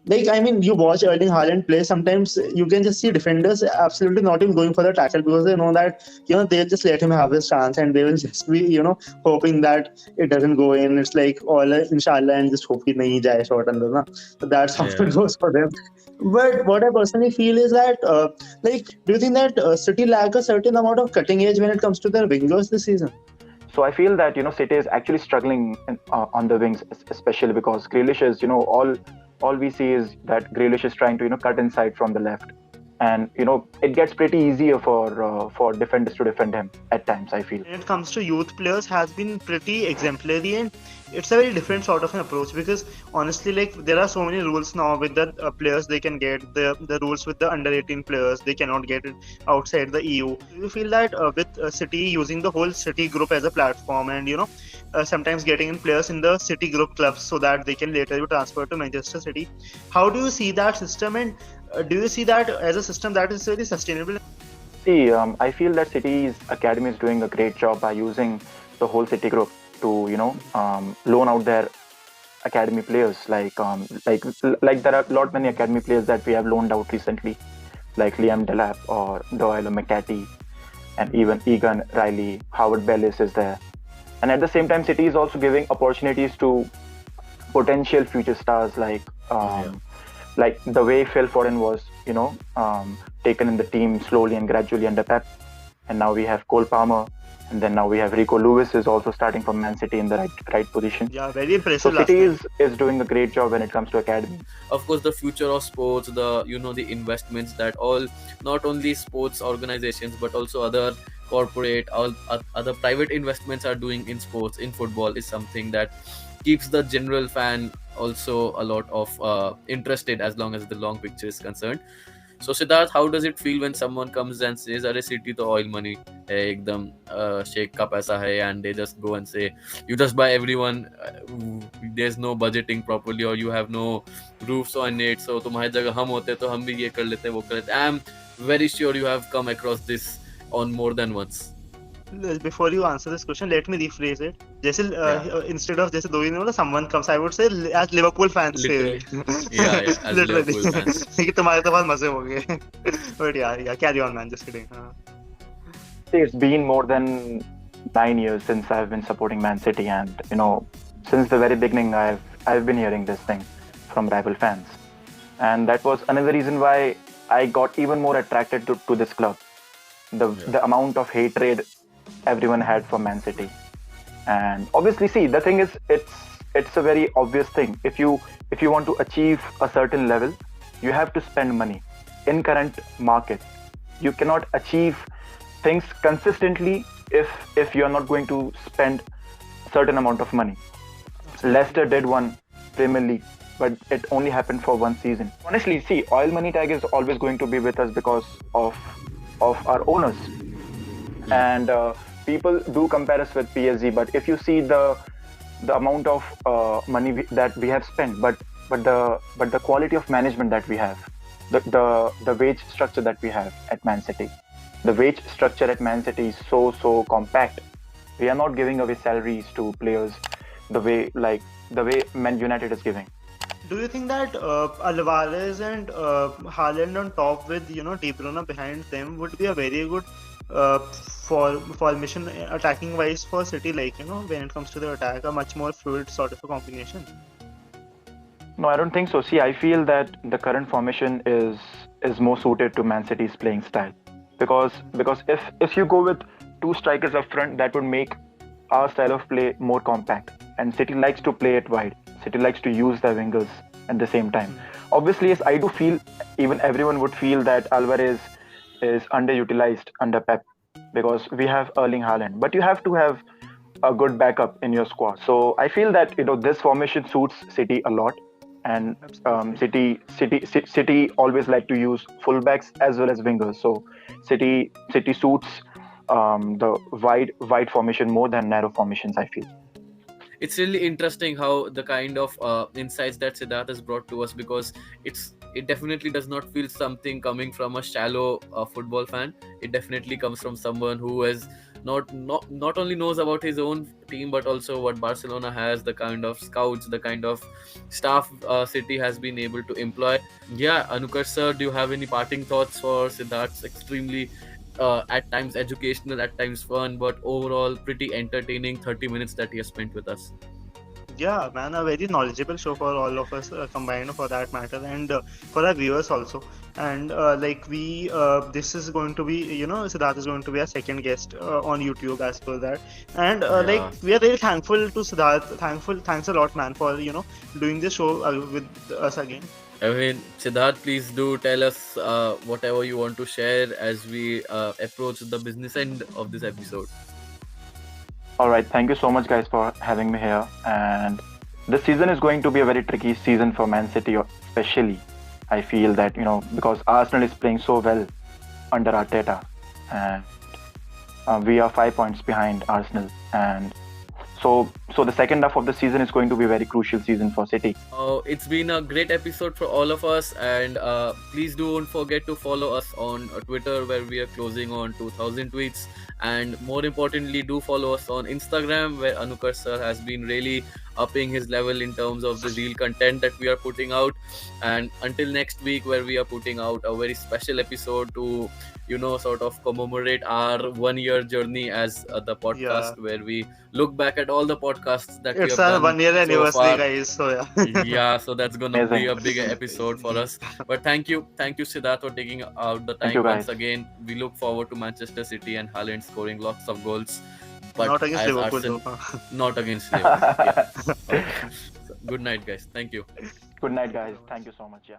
Like, I mean, you watch Erling Haaland play. Sometimes you can just see defenders absolutely not even going for the tackle because they know that they'll just let him have his chance and they will just be hoping that it doesn't go in. It's like all inshallah and just hope it nahi jaye short under na. So that's how it Yeah. goes for them. But what I personally feel is that, like, do you think that City lack a certain amount of cutting edge when it comes to their wingers this season? So I feel that City is actually struggling on the wings, especially because Grealish is all we see is that Grealish is trying to cut inside from the left, and it gets pretty easier for defenders to defend him at times, I feel. When it comes to youth players has been pretty exemplary, and it's a very different sort of an approach because honestly, like, there are so many rules now with the players they can get, the rules with the under 18 players they cannot get it outside the EU. Do you feel that with City using the whole City group as a platform and sometimes getting in players in the City group clubs so that they can later be transferred to Manchester City, how do you see that system, and do you see that as a system that is very sustainable? See, I feel that City's academy is doing a great job by using the whole City group to loan out their academy players. Like there are a lot many academy players that we have loaned out recently, like Liam Delap or Doyle McCarthy, and even Egan Riley, Howard Bellis is there. And at the same time, City is also giving opportunities to potential future stars like the way Phil Foden was, taken in the team slowly and gradually under Pep. And now we have Cole Palmer, and then now we have Rico Lewis is also starting from Man City in the right position. Yeah, very impressive. So City is doing a great job when it comes to academy. Of course, the future of sports, the the investments that all, not only sports organizations but also other corporate, all other private investments are doing in sports, in football, is something that keeps the general fan also a lot of interested as long as the long picture is concerned. So Siddharth, how does it feel when someone comes and says, "Arey City to oil money hai, ekdam sheikh ka paisa hai," and they just go and say, "You just buy everyone. There's no budgeting properly, or you have no roofs on it. So तुम्हारी जगह हम होते तो हम भी ये कर लेते वो कर लेते." I'm very sure you have come across this on more than once. Before you answer this question, let me rephrase it. जैसे instead of जैसे दो ही someone comes, I would say as Liverpool fans say. Yeah, as Liverpool fans. कि तुम्हारे तो बहुत मजे हो गए. But yeah, carry on, man. Just kidding. See, it's been more than 9 years since I've been supporting Man City, and since the very beginning, I've been hearing this thing from rival fans, and that was another reason why I got even more attracted to this club. The amount of hatred everyone had for Man City, and obviously, see, the thing is, it's a very obvious thing. If you want to achieve a certain level, you have to spend money. In current market, you cannot achieve things consistently if you are not going to spend certain amount of money. Leicester did one Premier League, but it only happened for one season. Honestly, see, oil money tag is always going to be with us because of our owners, and people do compare us with PSG. But if you see the amount of money that we have spent, but the quality of management that we have, the wage structure that we have at Man City, the wage structure at Man City is so compact. We are not giving away salaries to players the way Man United is giving. Do you think that Alvarez and Haaland on top with De Bruyne behind them would be a very good formation attacking wise for City? Like when it comes to the attack, a much more fluid sort of a combination. No, I don't think so. See, I feel that the current formation is more suited to Man City's playing style, because if you go with two strikers up front, that would make our style of play more compact. And City likes to play it wide. City likes to use their wingers at the same time. Obviously, yes, I do feel, even everyone would feel that Alvarez is underutilized under Pep because we have Erling Haaland. But you have to have a good backup in your squad. So I feel that this formation suits City a lot. And City always like to use fullbacks as well as wingers. So City suits the wide formation more than narrow formations, I feel. It's really interesting how the kind of insights that Siddharth has brought to us, because it definitely does not feel something coming from a shallow football fan. It definitely comes from someone who has not only knows about his own team, but also what Barcelona has, the kind of scouts, the kind of staff City has been able to employ. Yeah, Anukar sir, do you have any parting thoughts for Siddharth's extremely at times educational, at times fun, but overall pretty entertaining 30 minutes that he has spent with us? Yeah, man, a very knowledgeable show for all of us combined, for that matter, and for our viewers also. And this is going to be, Siddharth is going to be our second guest on YouTube as per that. And Yeah. we are very thankful to Siddharth. Thanks a lot, man, for doing this show with us again. I mean, Siddharth, please do tell us whatever you want to share as we approach the business end of this episode. All right, thank you so much, guys, for having me here. And this season is going to be a very tricky season for Man City, especially. I feel that because Arsenal is playing so well under Arteta, and we are 5 points behind Arsenal, and so the second half of the season is going to be a very crucial season for City. It's been a great episode for all of us, and please don't forget to follow us on Twitter, where we are closing on 2000 tweets. And more importantly, do follow us on Instagram, where Anukar sir has been really upping his level in terms of the real content that we are putting out. And until next week, where we are putting out a very special episode to sort of commemorate our 1 year journey as the Yeah, podcast, where we look back at all the podcasts that we it's have our done 1 year so anniversary, far. guys. So yeah. Yeah, so that's gonna be Amazing. a bigger episode for us. But thank you, Siddharth, for taking out the Thank you, time once guys. again. We look forward to Manchester City and Haaland scoring lots of goals, but Not against as Liverpool, Arsenal, though. not against Liverpool. Yeah. Okay. So, good night, guys. Thank you. Good night, guys. Thank you so much. Yeah.